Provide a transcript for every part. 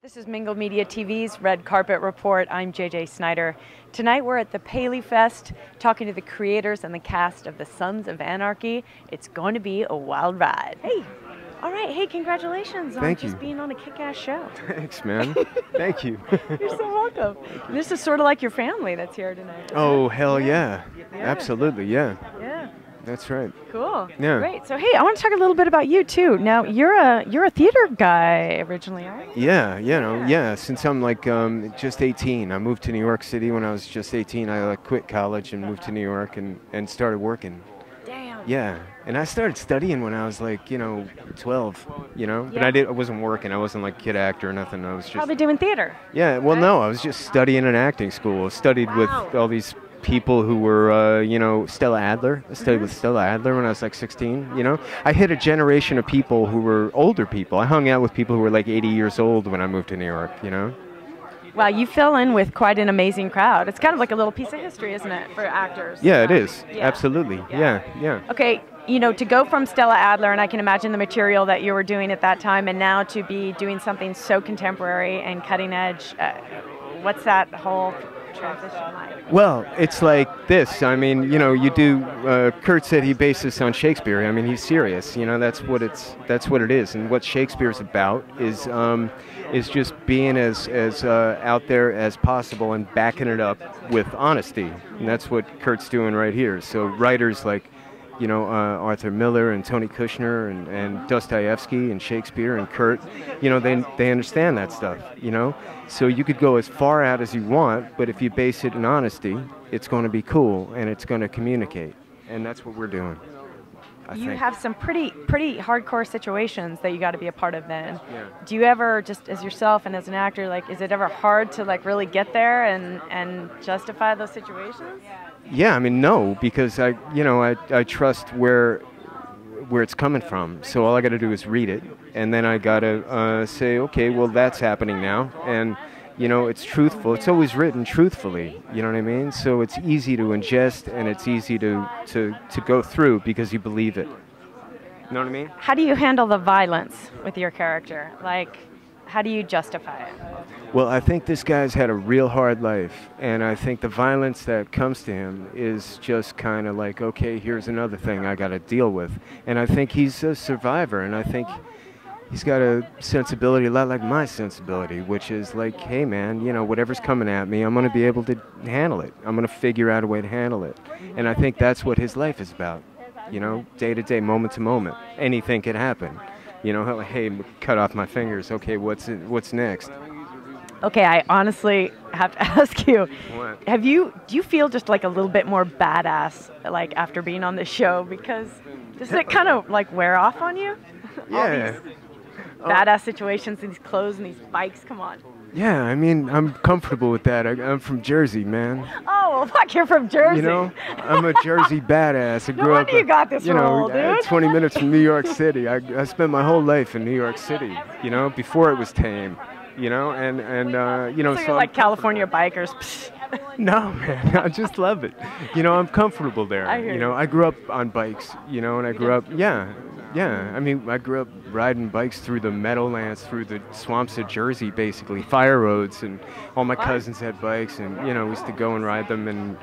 This is Mingle Media TV's Red Carpet Report. I'm JJ Snyder. Tonight we're at the PaleyFest talking to the creators and the cast of the Sons of Anarchy. It's going to be a wild ride. Hey, all right, hey, congratulations on just being on a kick-ass show. Thanks, man. Thank you. You're so welcome. This is sort of like your family that's here tonight. Oh, hell yeah. Absolutely, yeah. Yeah. That's right. Cool. Yeah. Great. So hey, I want to talk a little bit about you too. Now you're a theater guy originally, aren't you? Yeah, since I'm like just 18. I moved to New York City when I was just 18. I quit college and moved to New York and started working. Damn. Yeah. And I started studying when I was like, 12, But I wasn't working. I wasn't like kid actor or nothing. I was just probably doing theater. Yeah, well, no, I was just studying in acting school. I studied with all these people who were, Stella Adler. I studied with Stella Adler when I was like 16, I hit a generation of people who were older people. I hung out with people who were like 80 years old when I moved to New York, Wow, you fill in with quite an amazing crowd. It's kind of like a little piece of history, isn't it, for actors? Yeah, it is. Yeah. Absolutely. Yeah. Okay, to go from Stella Adler, and I can imagine the material that you were doing at that time, and now to be doing something so contemporary and cutting edge, what's that whole transition like? Well, it's like this. I mean, you do. Kurt said he based this on Shakespeare. I mean, he's serious. That's what it is. And what Shakespeare's about is just being as out there as possible and backing it up with honesty. And that's what Kurt's doing right here. So writers like, Arthur Miller and Tony Kushner and Dostoevsky and Shakespeare and Kurt, they understand that stuff, So you could go as far out as you want, but if you base it in honesty, it's going to be cool and it's going to communicate. And that's what we're doing. You have some pretty hardcore situations that you got to be a part of then. Yeah. Do you ever, just as yourself and as an actor, is it ever hard to really get there and justify those situations? Yeah, I mean, no, because I trust where it's coming from. So all I got to do is read it, and then I got to say, okay, well, that's happening now, and it's truthful. It's always written truthfully. You know what I mean? So it's easy to ingest, and it's easy to go through because you believe it. You know what I mean? How do you handle the violence with your character? How do you justify it? Well, I think this guy's had a real hard life, and I think the violence that comes to him is just kind of like, okay, here's another thing I got to deal with. And I think he's a survivor, and I think he's got a sensibility a lot like my sensibility, which is like, hey, man, whatever's coming at me, I'm going to be able to handle it. I'm going to figure out a way to handle it. And I think that's what his life is about, day to day, moment to moment. Anything could happen. Hey, cut off my fingers. Okay, what's next? Okay, I honestly have to ask you. What? Do you feel just a little bit more badass after being on the show? Because does it kind of wear off on you? Yeah. All these badass situations, these clothes and these bikes, come on. Yeah, I mean, I'm comfortable with that. I'm from Jersey, man. Oh, well, fuck, you're from Jersey. I'm a Jersey badass. I grew up, you got this role, dude. 20 minutes from New York City. I spent my whole life in New York City, before it was tame, so you're like California bikers. No, man, I just love it. I'm comfortable there. I hear you. I grew up on bikes, and I grew up, I mean, I grew up riding bikes through the meadowlands, through the swamps of Jersey, basically, fire roads, and all my cousins had bikes, and, we used to go and ride them, and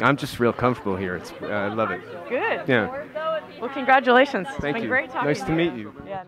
I'm just real comfortable here. I love it. Good. Yeah. Well, congratulations. Thank it's been you. great talking Nice to to meet you. Yeah.